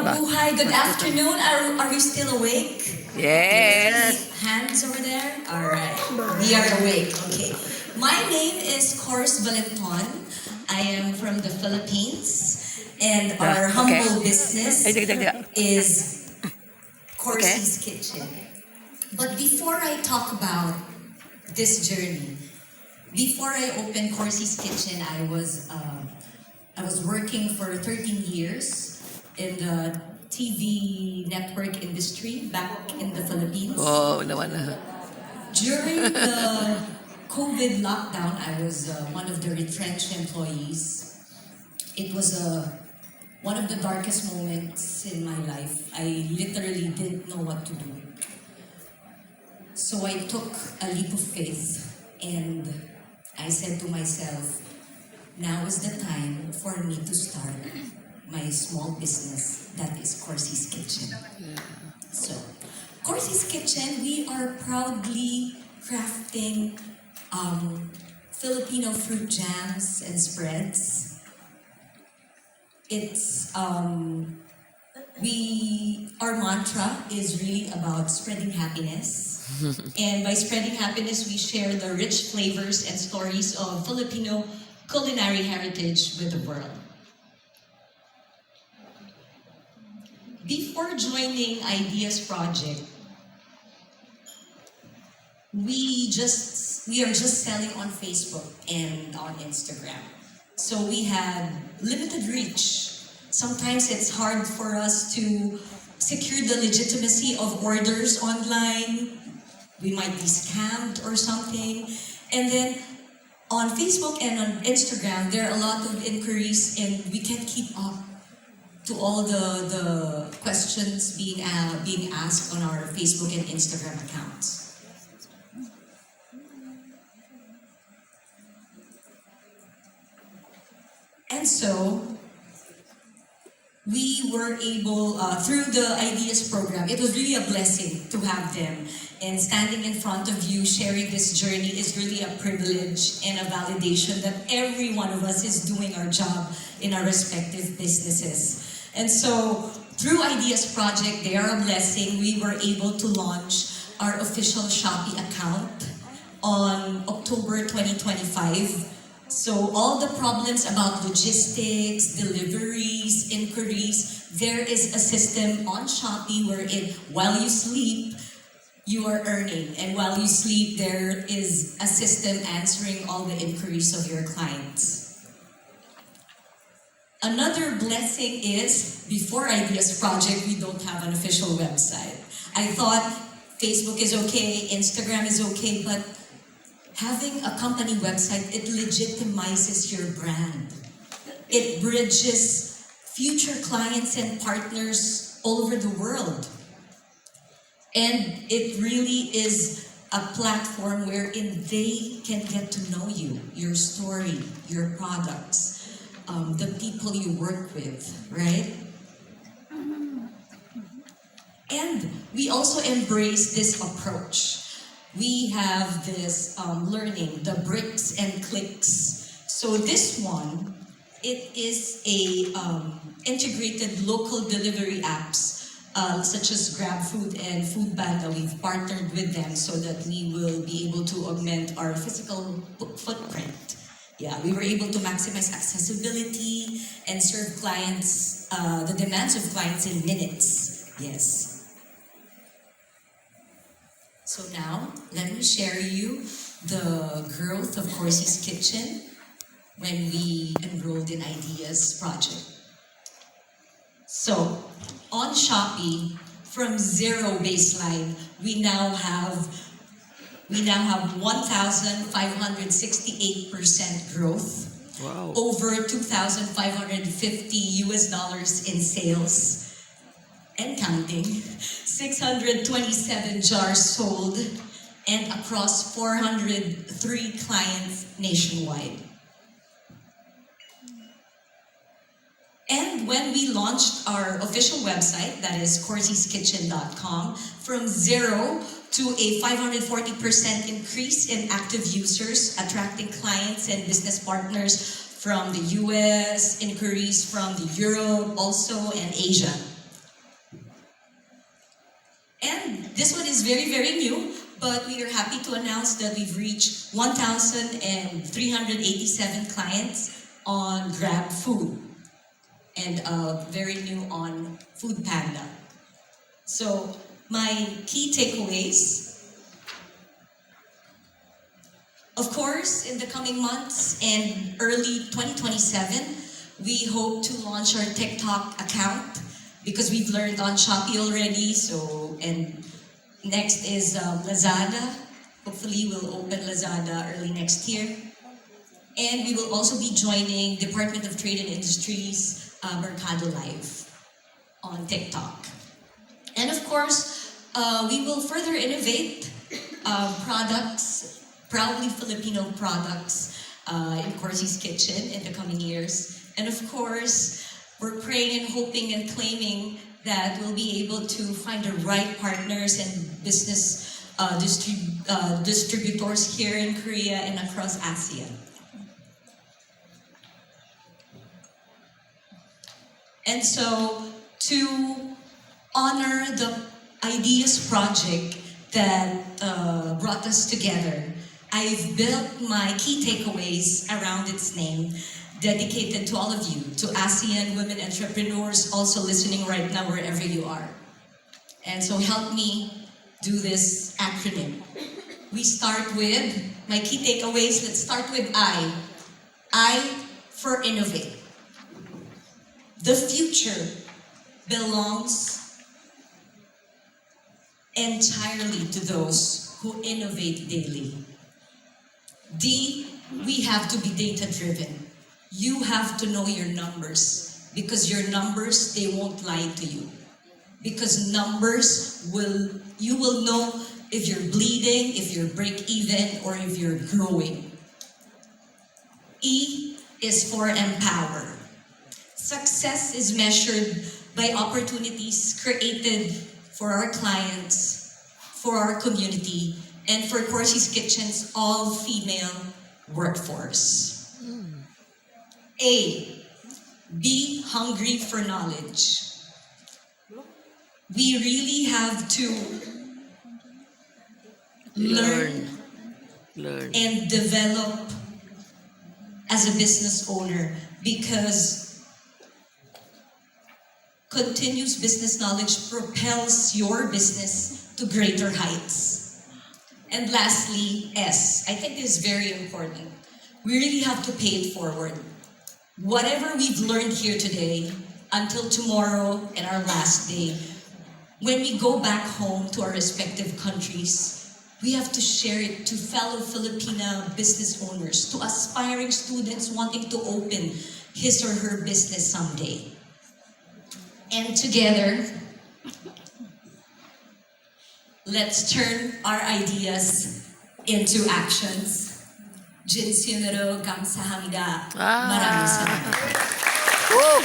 mabuhay. Good afternoon. Are we still awake? Yes. Hands over there? Alright. We are awake. Okay. My name is Cors Valenton. I am from the Philippines. And our humble business is Corsy's Kitchen. But before I talk about this journey, before I opened Corsy's Kitchen, I was working for 13 years in the TV network industry back in the Philippines. Oh, naman na. During the COVID lockdown, I was one of the retrenched employees. It was one of the darkest moments in my life. I literally didn't know what to do. So I took a leap of faith and I said to myself, now is the time for me to start my small business, that is Corsy's Kitchen. So, Corsy's Kitchen, we are proudly crafting Filipino fruit jams and spreads. It's our mantra is really about spreading happiness. And by spreading happiness, we share the rich flavors and stories of Filipino culinary heritage with the world. Before joining Ideas Project, we are just selling on Facebook and on Instagram. So we had limited reach. Sometimes it's hard for us to secure the legitimacy of orders online. We might be scammed or something. And then on Facebook and on Instagram, there are a lot of inquiries and we can't keep up to all the questions being asked on our Facebook and Instagram accounts. And so, we were able, through the Ideas program, it was really a blessing to have them. And standing in front of you, sharing this journey is really a privilege and a validation that every one of us is doing our job in our respective businesses. And so, through Ideas Project, they are a blessing. We were able to launch our official Shopee account on October 2025. So all the problems about logistics, deliveries, inquiries, there is a system on Shopee wherein while you sleep, you are earning. And while you sleep, there is a system answering all the inquiries of your clients. Another blessing is, before Ideas Project, we don't have an official website. I thought Facebook is okay, Instagram is okay, but having a company website, it legitimizes your brand. It bridges future clients and partners all over the world. And it really is a platform wherein they can get to know you, your story, your products, the people you work with, right? And we also embrace this approach. We have this learning, the bricks and clicks. So this one, it is a integrated local delivery apps such as GrabFood and Foodpanda. We've partnered with them so that we will be able to augment our physical footprint. Yeah, we were able to maximize accessibility and serve clients, the demands of clients in minutes. Yes. So now, let me share you the growth of Corsy's Kitchen when we enrolled in Ideas Project. So, on Shopee, from zero baseline, we now have 1,568% growth. Wow. Over $2,550 in sales and counting. 627 jars sold and across 403 clients nationwide. And when we launched our official website, that is corsyskitchen.com, from zero to a 540% increase in active users, attracting clients and business partners from the US, inquiries from the Europe also, and Asia. And this one is very, very new, but we are happy to announce that we've reached 1,387 clients on Grab Food and very new on Food Panda. So my key takeaways, of course, in the coming months and early 2027, we hope to launch our TikTok account because we've learned on Shopee already. So, and next is Lazada. Hopefully, we'll open Lazada early next year. And we will also be joining Department of Trade and Industries Mercado Live on TikTok. And of course, we will further innovate products, proudly Filipino products in Corsi's Kitchen in the coming years. And of course, we're praying and hoping and claiming that we'll be able to find the right partners and business distributors here in Korea and across Asia. And so, to honor the Ideas project that brought us together, I've built my key takeaways around its name, dedicated to all of you, to ASEAN women entrepreneurs also listening right now wherever you are. And so help me do this acronym. We start with my key takeaways. Let's start with I. I for innovate. The future belongs entirely to those who innovate daily. D, we have to be data-driven. You have to know your numbers because your numbers, they won't lie to you. Because you will know if you're bleeding, if you're break-even, or if you're growing. E is for empower. Success is measured by opportunities created for our clients, for our community, and for Corsi's Kitchen's all-female workforce. A, be hungry for knowledge. We really have to learn and develop as a business owner because continuous business knowledge propels your business to greater heights. And lastly, S. I think this is very important. We really have to pay it forward. Whatever we've learned here today, until tomorrow and our last day, when we go back home to our respective countries, we have to share it to fellow Filipina business owners, to aspiring students wanting to open his or her business someday. And together, let's turn our ideas into actions. Jinsyunero kamsahamnida. Maraming salamat. Woo!